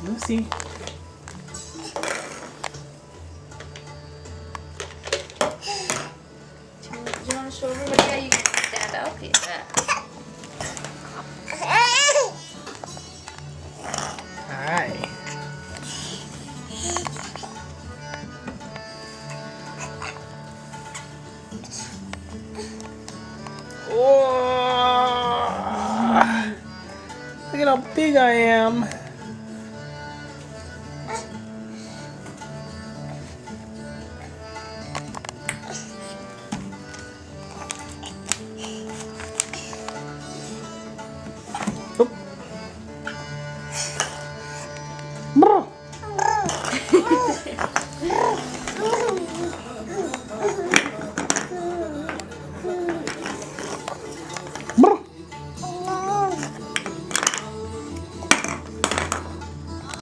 Lucy. Do you want to show everybody how you stand up? Yeah. Alright. Oh, look at how big I am.